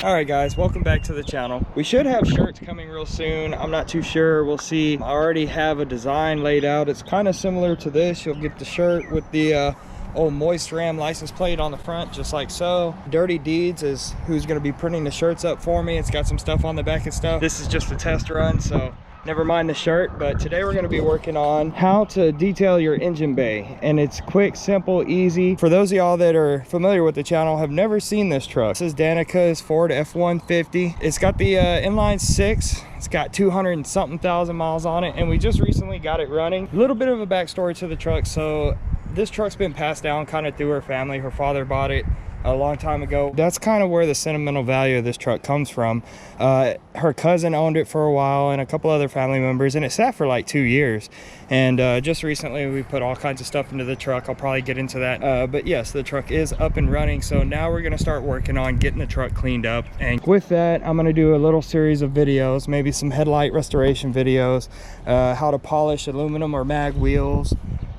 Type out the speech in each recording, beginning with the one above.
All right guys, welcome back to the channel. We should have shirts coming real soon. I'm not too sure, we'll see. I already have a design laid out. It's kind of similar to this. You'll get the shirt with the old Moist Ram license plate on the front, just like so. Dirty Deeds is who's going to be printing the shirts up for me. It's got some stuff on the back and stuff. This is just a test run, so never mind the shirt. But today we're going to be working on how to detail your engine bay, and it's quick, simple, easy. For those of y'all that are familiar with the channel, have never seen this truck. This is Danica's Ford F-150. It's got the inline six. It's got 200 and something thousand miles on it, and we just recently got it running. A little bit of a backstory to the truck. So this truck's been passed down kind of through her family. Her father bought it a long time ago. That's kind of where the sentimental value of this truck comes from. Her cousin owned it for a while and a couple other family members, and it sat for like 2 years. And just recently we put all kinds of stuff into the truck. I'll probably get into that. But yes, the truck is up and running. So now we're going to start working on getting the truck cleaned up. And with that, I'm going to do a little series of videos, maybe some headlight restoration videos, how to polish aluminum or mag wheels,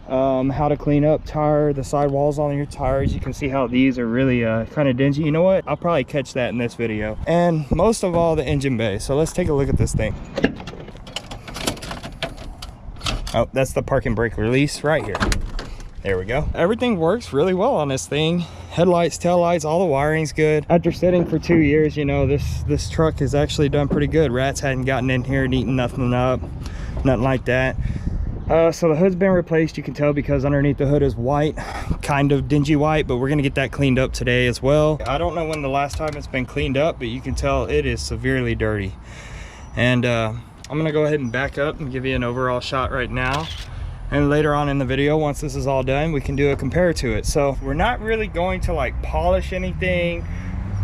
how to clean up the sidewalls on your tires. You can see how these are really kind of dingy. You know what, I'll probably catch that in this video. And most of all, the engine bay. So let's take a look at this thing. Oh, that's the parking brake release right here. There we go. Everything works really well on this thing. Headlights, taillights, all the wiring's good. After sitting for 2 years, you know, this truck has actually done pretty good. Rats hadn't gotten in here and eaten nothing up, nothing like that. So the hood's been replaced. You can tell because underneath the hood is white, kind of dingy white, but we're gonna get that cleaned up today as well. I don't know when the last time it's been cleaned up, but you can tell it is severely dirty. And I'm gonna go ahead and back up and give you an overall shot right now. And later on in the video, once this is all done, we can do a compare to it. So we're not really going to like polish anything.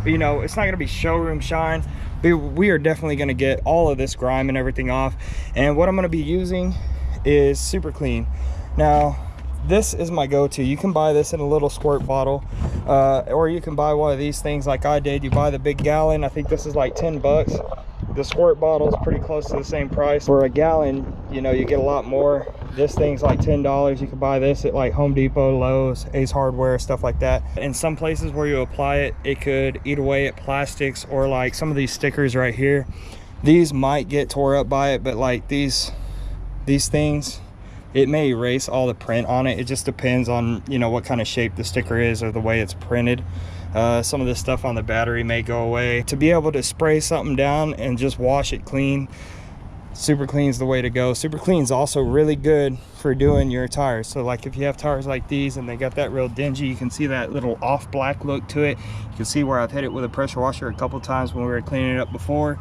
You know, it's not gonna be showroom shine. We are definitely gonna get all of this grime and everything off. And what I'm gonna be using is Super Clean. Now this is my go-to. You can buy this in a little squirt bottle, or you can buy one of these things like I did. You buy the big gallon. I think this is like 10 bucks. The squirt bottle is pretty close to the same price. For a gallon, you know, you get a lot more. This thing's like $10. You can buy this at like Home Depot, Lowe's, Ace Hardware, stuff like that. In some places where you apply it, it could eat away at plastics, or like some of these stickers right here. These might get tore up by it, but like these things, it may erase all the print on it. It just depends on, you know, what kind of shape the sticker is or the way it's printed. Some of this stuff on the battery may go away. To be able to spray something down and just wash it clean, Super Clean's the way to go. Super Clean's also really good for doing your tires. So like if you have tires like these and they got that real dingy, you can see that little off black look to it. You can see where I've hit it with a pressure washer a couple times when we were cleaning it up before.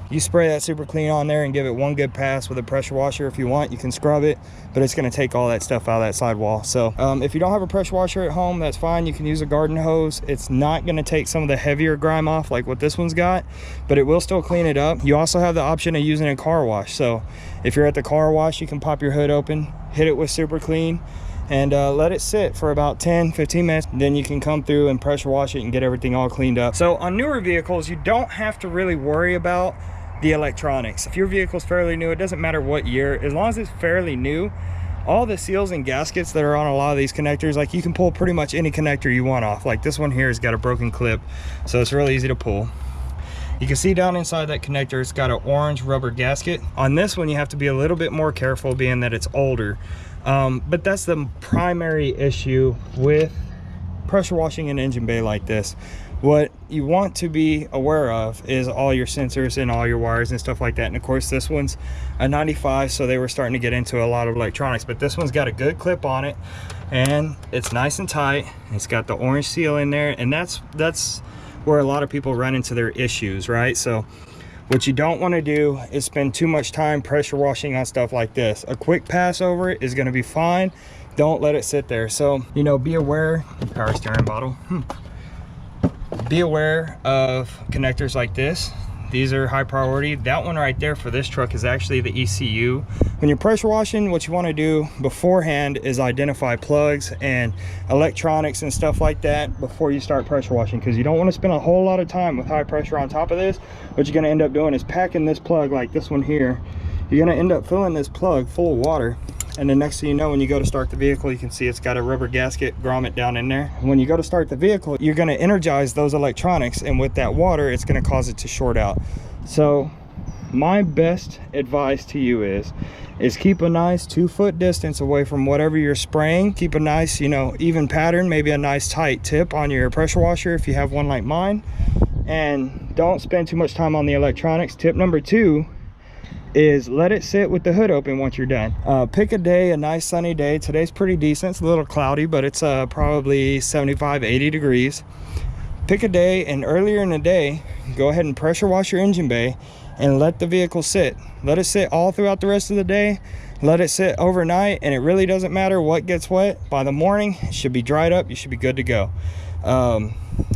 You spray that Super Clean on there and give it one good pass with a pressure washer. If you want, you can scrub it, but it's going to take all that stuff out of that sidewall. So if you don't have a pressure washer at home, that's fine. You can use a garden hose. It's not going to take some of the heavier grime off like what this one's got, but it will still clean it up. You also have the option of using a car wash. So if you're at the car wash, you can pop your hood open, hit it with Super Clean, and let it sit for about 10-15 minutes. Then you can come through and pressure wash it and get everything all cleaned up. So on newer vehicles, you don't have to really worry about the electronics. If your vehicle's fairly new, it doesn't matter what year, as long as it's fairly new, all the seals and gaskets that are on a lot of these connectors, like you can pull pretty much any connector you want off. Like this one here has got a broken clip, so it's really easy to pull. You can see down inside that connector, it's got an orange rubber gasket. On this one, you have to be a little bit more careful, being that it's older. But that's the primary issue with pressure washing an engine bay like this. What you want to be aware of is all your sensors and all your wires and stuff like that. And of course, this one's a 95, so they were starting to get into a lot of electronics, but this one's got a good clip on it and it's nice and tight. It's got the orange seal in there, and that's where a lot of people run into their issues, right? So what you don't want to do is spend too much time pressure washing on stuff like this. A quick pass over it is going to be fine. Don't let it sit there. So, you know, be aware. Power steering bottle. Be aware of connectors like this. These are high priority. That one right there for this truck is actually the ECU. When you're pressure washing, what you want to do beforehand is identify plugs and electronics and stuff like that before you start pressure washing, because you don't want to spend a whole lot of time with high pressure on top of this. What you're going to end up doing is packing this plug like this one here. You're going to end up filling this plug full of water, And then next thing you know, when you go to start the vehicle, you can see it's got a rubber gasket grommet down in there. When you go to start the vehicle, you're going to energize those electronics, and with that water, it's going to cause it to short out. So my best advice to you is keep a nice 2-foot distance away from whatever you're spraying. Keep a nice, you know, even pattern, maybe a nice tight tip on your pressure washer if you have one like mine. And don't spend too much time on the electronics. Tip number 2 is let it sit with the hood open once you're done. Pick a day, a nice sunny day. Today's pretty decent. It's a little cloudy, but it's probably 75-80 degrees. Pick a day, and earlier in the day, go ahead and pressure wash your engine bay and let the vehicle sit. Let it sit all throughout the rest of the day. Let it sit overnight, and it really doesn't matter what gets wet. By the morning, it should be dried up. You should be good to go.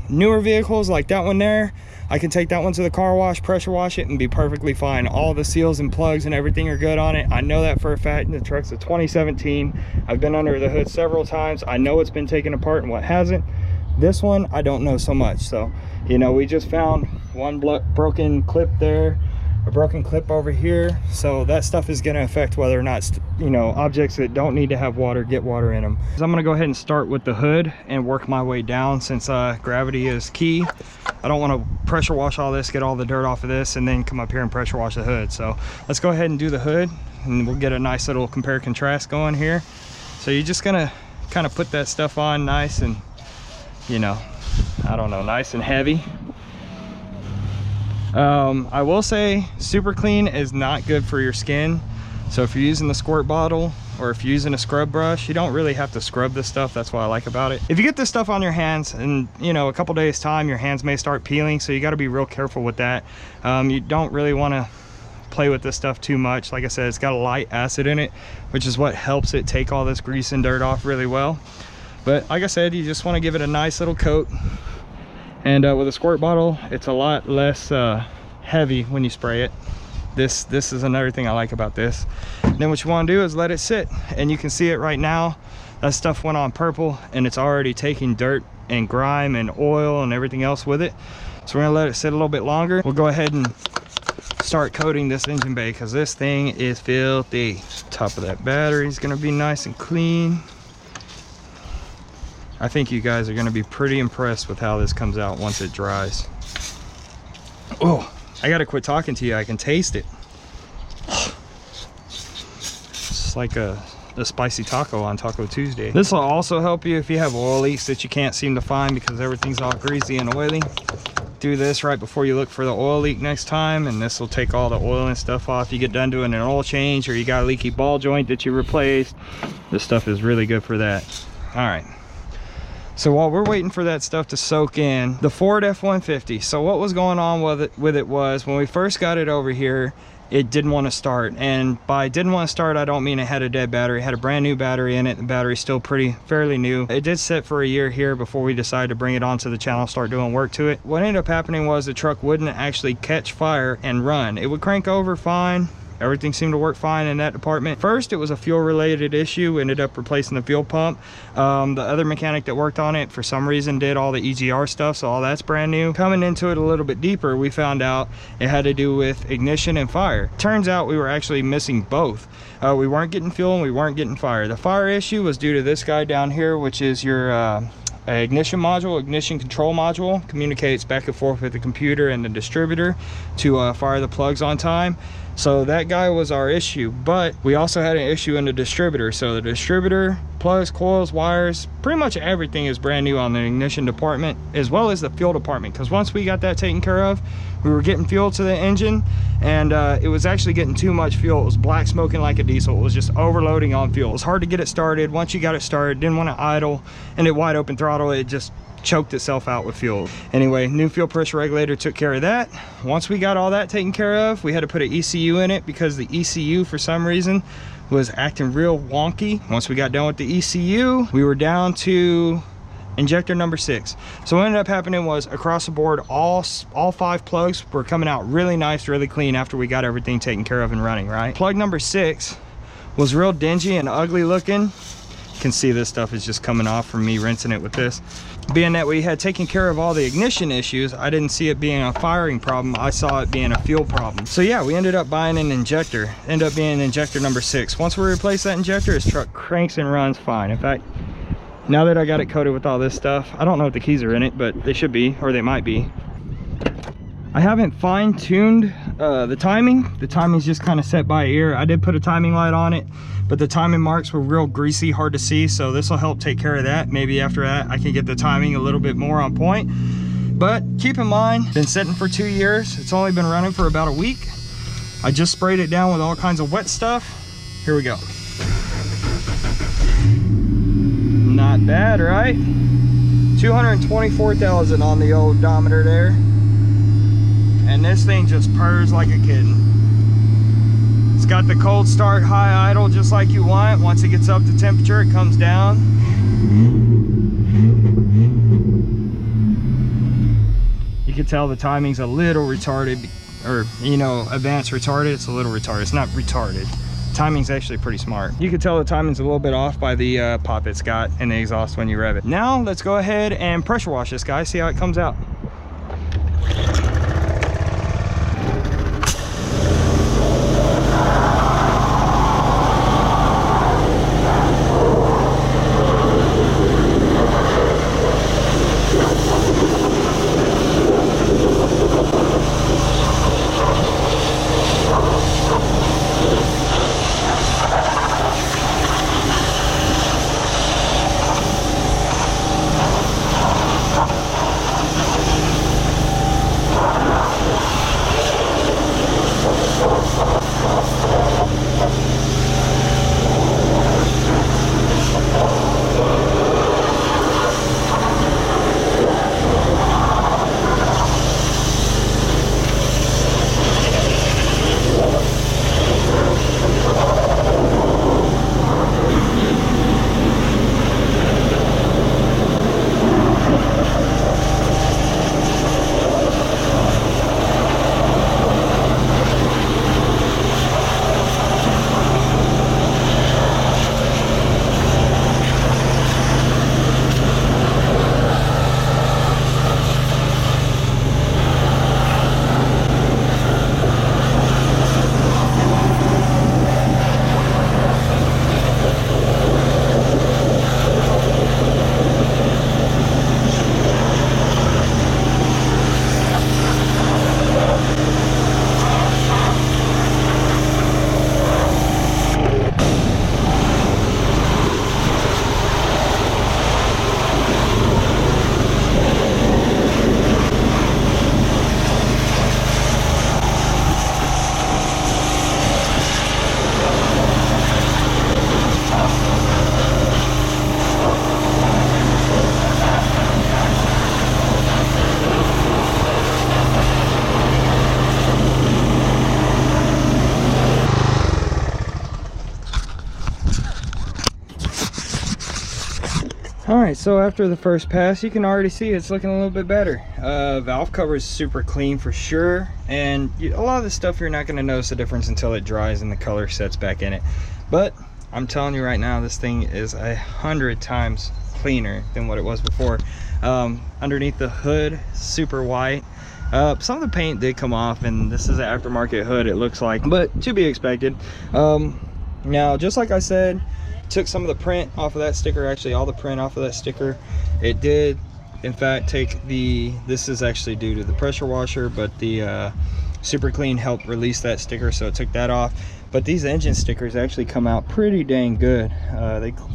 Newer vehicles like that one there, I can take that one to the car wash, pressure wash it, and be perfectly fine. All the seals and plugs and everything are good on it. I know that for a fact. The truck's a 2017. I've been under the hood several times. I know it's been taken apart and what hasn't. This one, I don't know so much. So, you know, we just found one broken clip there, a broken clip over here. So that stuff is going to affect whether or not, you know, objects that don't need to have water get water in them. So I'm going to go ahead and start with the hood and work my way down, since gravity is key. I don't want to pressure wash all this, get all the dirt off of this, and then come up here and pressure wash the hood. So let's go ahead and do the hood, and we'll get a nice little compare contrast going here. So you're just going to kind of put that stuff on nice and, you know, I don't know, nice and heavy. I will say super clean is not good for your skin. So if you're using the squirt bottle or if you're using a scrub brush, you don't really have to scrub this stuff. That's what I like about it. If you get this stuff on your hands and, you know, a couple days time, your hands may start peeling. So you got to be real careful with that. You don't really want to play with this stuff too much. Like I said, it's got a light acid in it, which is what helps it take all this grease and dirt off really well. But like I said, you just want to give it a nice little coat. And with a squirt bottle, it's a lot less heavy when you spray it. This is another thing I like about this. And then what you want to do is let it sit, and you can see it right now. That stuff went on purple, and it's already taking dirt and grime and oil and everything else with it. So we're gonna let it sit a little bit longer. We'll go ahead and start coating this engine bay, because this thing is filthy. Top of that battery is gonna be nice and clean. I think you guys are going to be pretty impressed with how this comes out once it dries. Oh, I got to quit talking to you. I can taste it. It's like a spicy taco on Taco Tuesday. This will also help you if you have oil leaks that you can't seem to find because everything's all greasy and oily. Do this right before you look for the oil leak next time, and this will take all the oil and stuff off. You get done doing an oil change, or you got a leaky ball joint that you replaced. This stuff is really good for that. All right. So while we're waiting for that stuff to soak in, the Ford F-150. So what was going on with it was when we first got it over here, it didn't want to start. And by didn't want to start, I don't mean it had a dead battery. It had a brand new battery in it. The battery's still fairly new. It did sit for a year here before we decided to bring it onto the channel, start doing work to it. What ended up happening was the truck wouldn't actually catch fire and run. It would crank over fine. Everything seemed to work fine in that department. First, it was a fuel related issue. We ended up replacing the fuel pump. The other mechanic that worked on it for some reason did all the EGR stuff, so all that's brand new. Coming into it a little bit deeper, we found out it had to do with ignition and fire. Turns out we were actually missing both. We weren't getting fuel and we weren't getting fire. The fire issue was due to this guy down here, which is your ignition module, ignition control module. Communicates back and forth with the computer and the distributor to fire the plugs on time. So that guy was our issue, but we also had an issue in the distributor. So the distributor, plugs, coils, wires, pretty much everything is brand new on the ignition department, as well as the fuel department. Because once we got that taken care of, we were getting fuel to the engine, and it was actually getting too much fuel. It was black smoking like a diesel. It was just overloading on fuel. It was hard to get it started. Once you got it started, didn't want to idle, and it wide open throttle, it just choked itself out with fuel. Anyway, new fuel pressure regulator took care of that. Once we got all that taken care of, we had to put an ECU in it because the ECU for some reason was acting real wonky. Once we got done with the ECU, we were down to injector number 6. So what ended up happening was across the board, all 5 plugs were coming out really nice, really clean after we got everything taken care of and running, right? Plug number 6 was real dingy and ugly looking. You can see this stuff is just coming off from me rinsing it with this. being that we had taken care of all the ignition issues, I didn't see it being a firing problem. I saw it being a fuel problem. So yeah, we ended up buying an injector. Ended up being injector number 6. Once we replaced that injector, his truck cranks and runs fine. In fact, now that I got it coated with all this stuff, I don't know if the keys are in it, but they should be, or they might be. I haven't fine-tuned the timing. The timing's just kind of set by ear. I did put a timing light on it, but the timing marks were real greasy, hard to see, so this will help take care of that. Maybe after that I can get the timing a little bit more on point. But keep in mind, been sitting for 2 years. It's only been running for about a week. I just sprayed it down with all kinds of wet stuff. Here we go. Not bad, right? 224,000 on the old odometer there. And this thing just purrs like a kitten. It's got the cold start, high idle, just like you want. Once it gets up to temperature, it comes down. You can tell the timing's a little retarded, or you know, advanced retarded. It's a little retarded. It's not retarded. Timing's actually pretty smart. You can tell the timing's a little bit off by the pop it's got in the exhaust when you rev it. Now let's go ahead and pressure wash this guy, see how it comes out. Alright, so after the first pass, you can already see it's looking a little bit better. Valve cover is super clean for sure, and a lot of the stuff you're not going to notice the difference until it dries and the color sets back in it. But I'm telling you right now, this thing is 100 times cleaner than what it was before. Underneath the hood, super white. Some of the paint did come off, and this is an aftermarket hood, it looks like, but to be expected. Now, just like I said, took some of the print off of that sticker, actually all the print off of that sticker. It did in fact take this is actually due to the pressure washer, but the super clean helped release that sticker, so it took that off. But these engine stickers actually come out pretty dang good.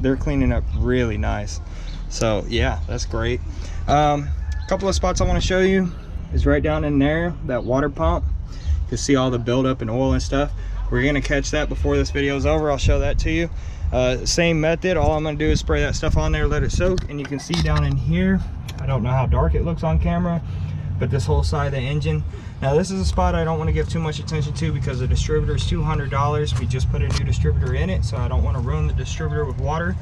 They're cleaning up really nice, so yeah, that's great. Couple of spots I want to show you is right down in there, that water pump. You can see all the buildup in oil and stuff. We're gonna catch that before this video is over. I'll show that to you. Same method. All I'm gonna do is spray that stuff on there, let it soak, and you can see down in here, I don't know how dark it looks on camera, but this whole side of the engine. Now this is a spot I don't want to give too much attention to because the distributor is $200. We just put a new distributor in it, so I don't want to ruin the distributor with water.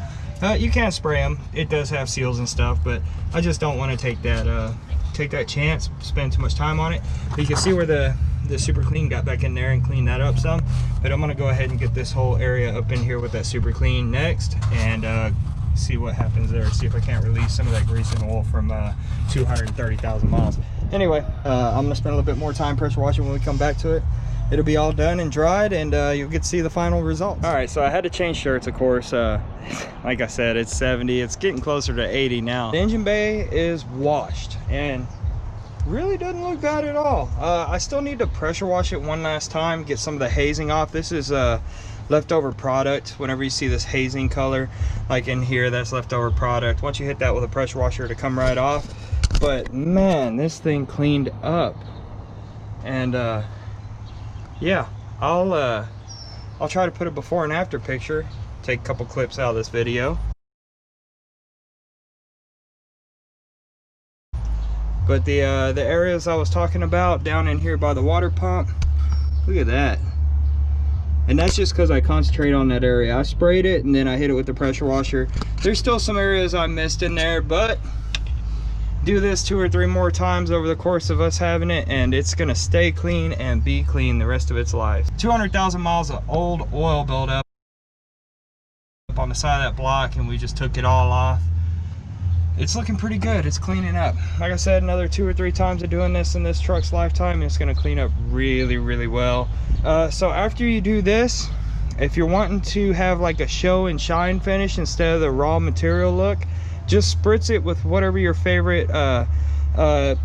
You can spray them, it does have seals and stuff, but I just don't want to take that chance, spend too much time on it. But you can see where the super clean got back in there and cleaned that up some. But I'm gonna go ahead and get this whole area up in here with that super clean next, and see what happens there, see if I can't release some of that grease and oil from 230,000 miles. Anyway, I'm gonna spend a little bit more time pressure washing when we come back to it. It'll be all done and dried, and you'll get to see the final results. All right, so I had to change shirts, of course. Like I said, it's 70. It's getting closer to 80 now. The engine bay is washed and really doesn't look bad at all. I still need to pressure wash it one last time, get some of the hazing off. This is leftover product. Whenever you see this hazing color, like in here, that's leftover product. Once you hit that with a pressure washer, to come right off. But man, this thing cleaned up. And yeah, I'll try to put a before and after picture, take a couple clips out of this video. But the areas I was talking about down in here by the water pump, look at that. And that's just because I concentrate on that area. I sprayed it and then I hit it with the pressure washer. There's still some areas I missed in there, but do this 2 or 3 more times over the course of us having it, and it's gonna stay clean and be clean the rest of its life. 200,000 miles of old oil buildup on the side of that block, and we just took it all off. It's looking pretty good. It's cleaning up. Like I said, another 2 or 3 times of doing this in this truck's lifetime, it's gonna clean up really, really well. So after you do this, if you're wanting to have like a show and shine finish instead of the raw material look, just spritz it with whatever your favorite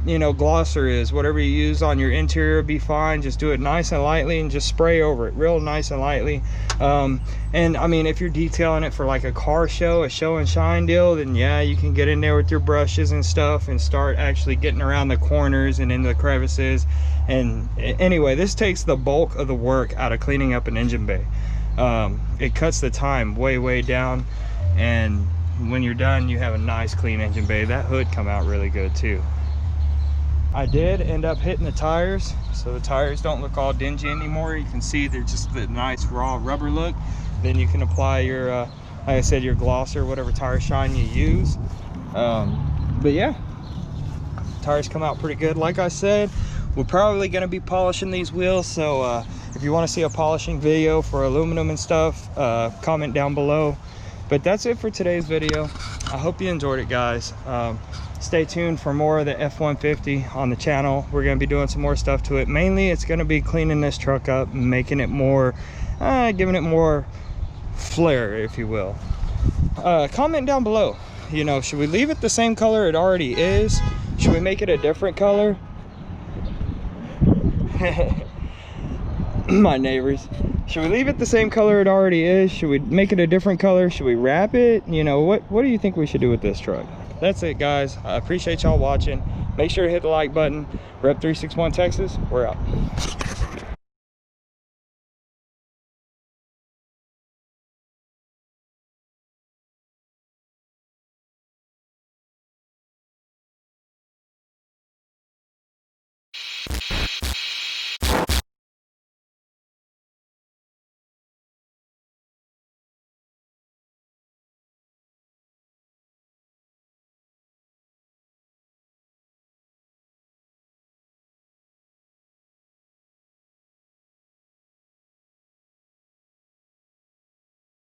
you know, glosser is. Whatever you use on your interior, be fine. Just do it nice and lightly and just spray over it real nice and lightly. And I mean, if you're detailing it for like a car show, a show and shine deal, then yeah, you can get in there with your brushes and stuff and start actually getting around the corners and into the crevices. And anyway, this takes the bulk of the work out of cleaning up an engine bay. It cuts the time way down, and when you're done, you have a nice clean engine bay. That hood come out really good too. I did end up hitting the tires, so the tires don't look all dingy anymore. You can see they're just the nice raw rubber look. Then you can apply your like I said, your glosser, whatever tire shine you use. But yeah, tires come out pretty good. Like I said, we're probably going to be polishing these wheels, so if you want to see a polishing video for aluminum and stuff, comment down below. But that's it for today's video. I hope you enjoyed it, guys. Stay tuned for more of the F-150 on the channel. We're going to be doing some more stuff to it. Mainly, it's going to be cleaning this truck up, making it more, giving it more flair, if you will. Comment down below. You know, should we leave it the same color it already is? Should we make it a different color? My neighbors. Should we leave it the same color it already is? Should we make it a different color? Should we wrap it? You know, what do you think we should do with this truck? That's it, guys. I appreciate y'all watching. Make sure to hit the like button. Rep 361 Texas. We're out.